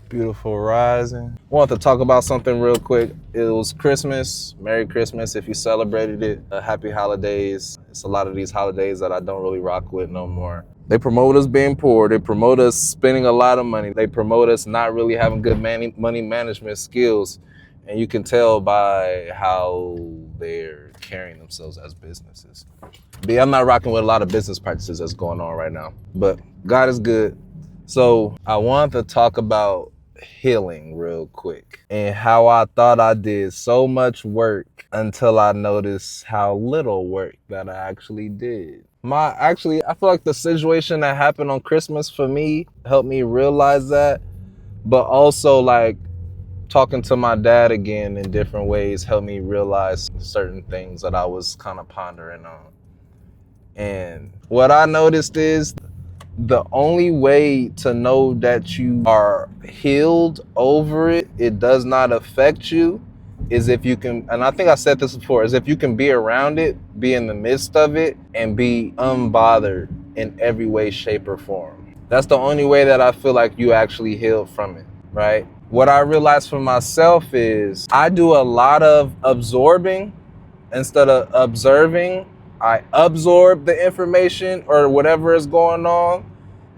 Beautiful rising. Want to talk about something real quick. It was Christmas. Merry Christmas if you celebrated it. Happy holidays. It's a lot of these holidays that I don't really rock with no more. They promote us being poor. They promote us spending a lot of money. They promote us not really having good money management skills. And you can tell by how they're carrying themselves as businesses. But yeah, I'm not rocking with a lot of business practices that's going on right now. But God is good. So I want to talk about healing real quick and how I thought I did so much work until I noticed how little work that I actually did. I feel like the situation that happened on Christmas for me helped me realize that, but also like talking to my dad again in different ways helped me realize certain things that I was kind of pondering on. And what I noticed is the only way to know that you are healed over it, it does not affect you, is if you can, and I think I said this before, is if you can be around it, be in the midst of it, and be unbothered in every way, shape, or form. That's the only way that I feel like you actually healed from it, right? What I realized for myself is I do a lot of absorbing instead of observing. I absorb the information or whatever is going on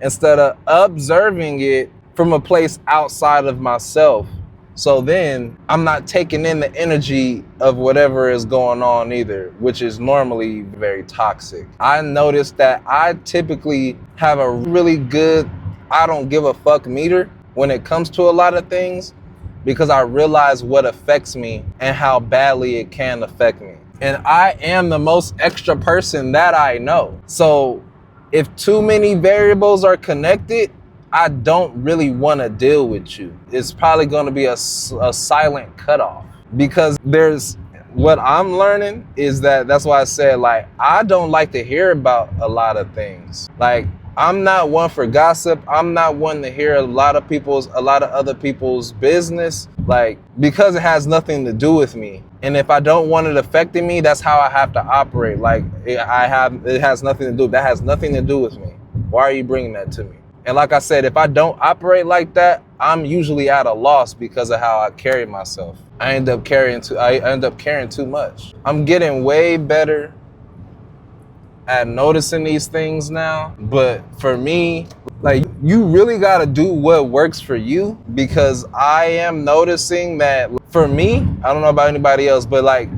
instead of observing it from a place outside of myself. So then I'm not taking in the energy of whatever is going on either, which is normally very toxic. I noticed that I typically have a really good I don't give a fuck meter when it comes to a lot of things, because I realize what affects me and how badly it can affect me. And I am the most extra person that I know. So if too many variables are connected, I don't really want to deal with you. It's probably going to be a silent cutoff, because what I'm learning is that's why I said, like, I don't like to hear about a lot of things. Like, I'm not one for gossip. I'm not one to hear a lot of other people's business, like, because it has nothing to do with me. And if I don't want it affecting me, that's how I have to operate. Like, it has nothing to do. That has nothing to do with me. Why are you bringing that to me? And like I said, if I don't operate like that, I'm usually at a loss because of how I carry myself. I end up carrying too much. I'm getting way better at noticing these things now. But for me, like, you really got to do what works for you, because I am noticing that for me, I don't know about anybody else, but like,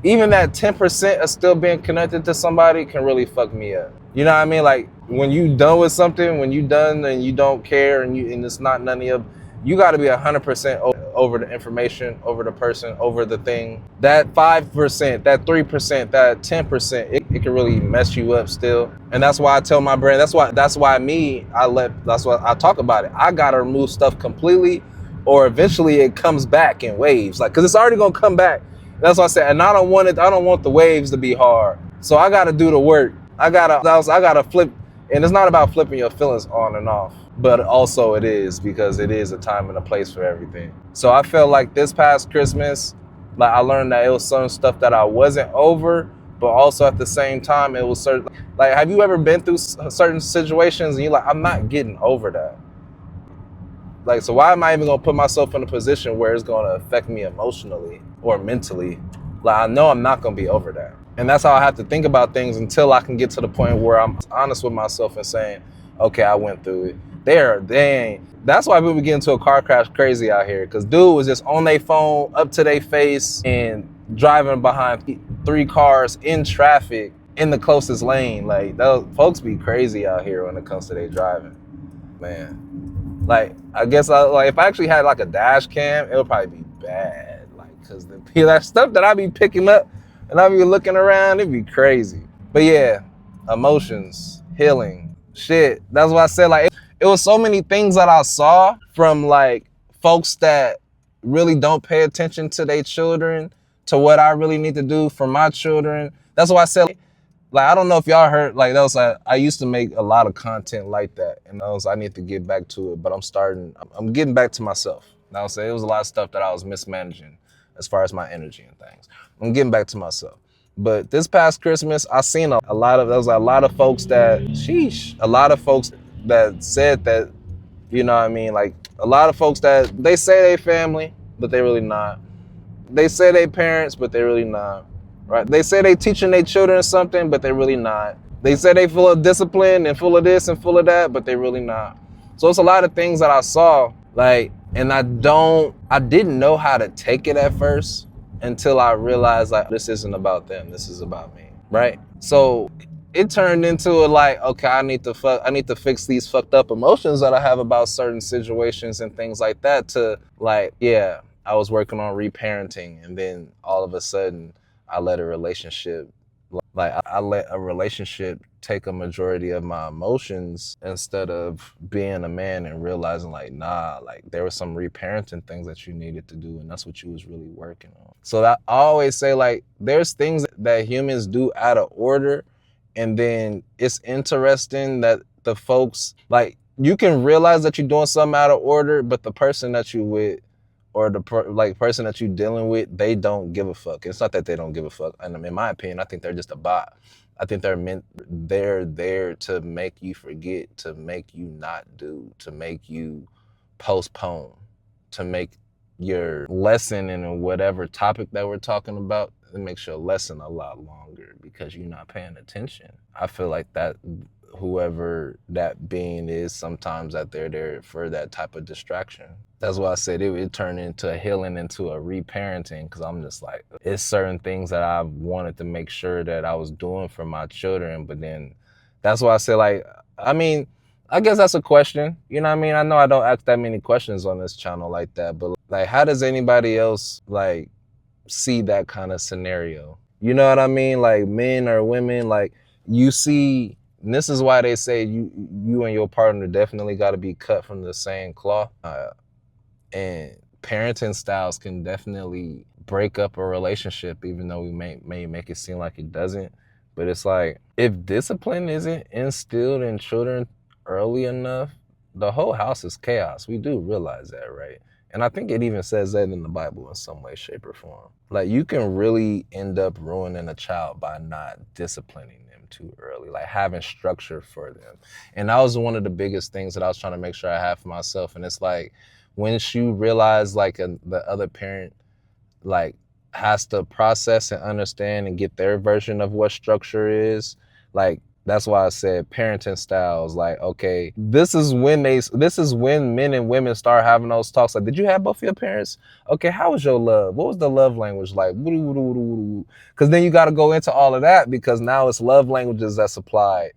even that 10% of still being connected to somebody can really fuck me up. You know what I mean? Like, when you done with something, when you done and you don't care and it's not none of your, you got to be 100% over the information, over the person, over the thing. That 5%, that 3%, that 10%, it can really mess you up still. And that's why I tell my brain, that's why I talk about it. I got to remove stuff completely, or eventually it comes back in waves. Like, cause it's already going to come back. That's what I said. And I don't want the waves to be hard. So I got to do the work. I got to flip. And it's not about flipping your feelings on and off, but also it is, because it is a time and a place for everything. So I felt like this past Christmas, like, I learned that it was some stuff that I wasn't over, but also at the same time, it was certain, like, have you ever been through certain situations and you're like, I'm not getting over that? Like, so why am I even going to put myself in a position where it's going to affect me emotionally or mentally? Like, I know I'm not going to be over that. And that's how I have to think about things until I can get to the point where I'm honest with myself and saying, okay, I went through it. That's why people get into a car crash crazy out here. Because dude was just on their phone, up to their face, and driving behind 3 cars in traffic in the closest lane. Like, those folks be crazy out here when it comes to their driving, man. Like, I guess if I actually had like a dash cam, it would probably be bad. Like, because that stuff that I be picking up and I be looking around, it'd be crazy. But yeah, emotions, healing, shit. That's why I said, like, it was so many things that I saw from, like, folks that really don't pay attention to their children, to what I really need to do for my children. That's why I said, like, I don't know if y'all heard, like, I used to make a lot of content like that, and I need to get back to it, but I'm getting back to myself. Now, I'm saying it was a lot of stuff that I was mismanaging as far as my energy and things. I'm getting back to myself. But this past Christmas, I seen a lot of folks that said that You know what I mean? Like a lot of folks that they say they family, but they really not. They say they parents, but they really not. Right? They say they teaching their children something, but they really not. They say they full of discipline and full of this and full of that, but they really not. So it's a lot of things that I saw, like, and I didn't know how to take it at first until I realized like this isn't about them, this is about me. Right? So it turned into a like, okay, I need to fix these fucked up emotions that I have about certain situations and things like that to like, yeah, I was working on reparenting, and then all of a sudden I let a relationship take a majority of my emotions instead of being a man and realizing like, nah, like there were some reparenting things that you needed to do, and that's what you was really working on. So that I always say like there's things that humans do out of order, and then it's interesting that the folks like you can realize that you're doing something out of order, but the person that you with or the person that you're dealing with, they don't give a fuck. It's not that they don't give a fuck. And in my opinion, I think they're just a bot. I think they're there to make you forget, to make you not do, to make you postpone, to make your lesson in whatever topic that we're talking about, it makes your lesson a lot longer because you're not paying attention. I feel like that whoever that being is, sometimes that they're there for that type of distraction. That's why I said it turned into a healing, into a reparenting, because I'm just like, it's certain things that I wanted to make sure that I was doing for my children, but then that's why I said like, I mean, I guess that's a question. You know what I mean? I know I don't ask that many questions on this channel like that, but like, how does anybody else like see that kind of scenario? You know what I mean? Like men or women, like you see, and this is why they say you and your partner definitely got to be cut from the same cloth. And parenting styles can definitely break up a relationship, even though we may make it seem like it doesn't. But it's like, if discipline isn't instilled in children early enough, the whole house is chaos. We do realize that, right? And I think it even says that in the Bible in some way, shape, or form. Like you can really end up ruining a child by not disciplining them too early, like having structure for them. And that was one of the biggest things that I was trying to make sure I have for myself. And it's like, once you realize like the other parent like has to process and understand and get their version of what structure is, like that's why I said parenting styles. Like, okay, this is when men and women start having those talks. Like, did you have both of your parents? Okay, how was your love? What was the love language like? Because then you got to go into all of that, because now it's love languages that's applied,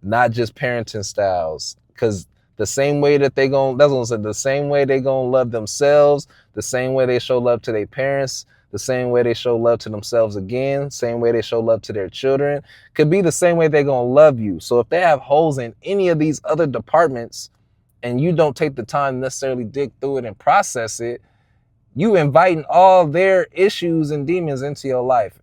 not just parenting styles. Because the same way that the same way they gonna love themselves, the same way they show love to their parents, the same way they show love to themselves again, same way they show love to their children, could be the same way they're gonna love you. So if they have holes in any of these other departments and you don't take the time to necessarily dig through it and process it, you inviting all their issues and demons into your life.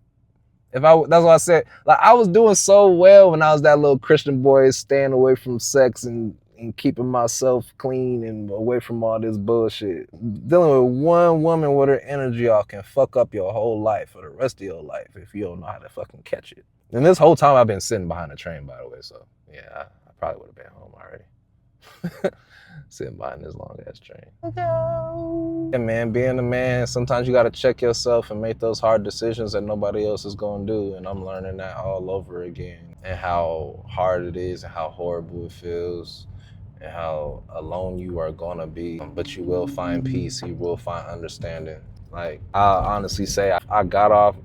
That's what I said. Like I was doing so well when I was that little Christian boy, staying away from sex and keeping myself clean and away from all this bullshit. Dealing with one woman with her energy all can fuck up your whole life for the rest of your life if you don't know how to fucking catch it. And this whole time I've been sitting behind the train, by the way, so yeah, I probably would have been home already. Sitting behind this long ass train. Yeah, man, being a man, sometimes you gotta check yourself and make those hard decisions that nobody else is gonna do. And I'm learning that all over again, and how hard it is and how horrible it feels and how alone you are gonna be. But you will find peace, you will find understanding. Like I honestly say, I got off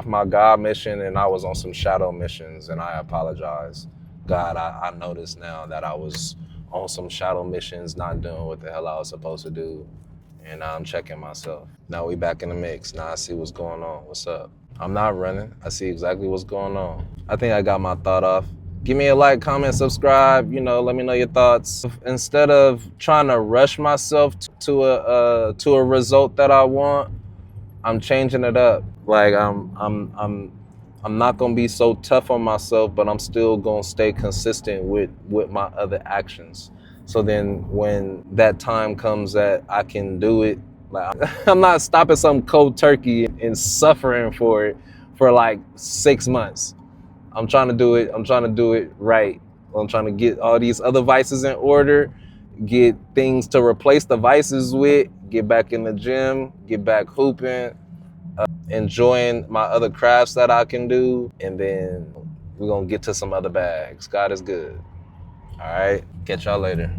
my God mission and I was on some shadow missions, and I apologize. God, I noticed now that I was on some shadow missions, not doing what the hell I was supposed to do. And now I'm checking myself. Now we back in the mix. Now I see what's going on. What's up? I'm not running. I see exactly what's going on. I think I got my thought off. Give me a like, comment, subscribe, let me know your thoughts. Instead of trying to rush myself to a result that I want, I'm changing it up. Like I'm not gonna be so tough on myself, but I'm still gonna stay consistent with my other actions. So then when that time comes that I can do it, like I'm not stopping some cold turkey and suffering for it for like 6 months. I'm trying to do it right. I'm trying to get all these other vices in order, get things to replace the vices with, get back in the gym, get back hooping, enjoying my other crafts that I can do, and then we're gonna get to some other bags. God is good. All right, catch y'all later.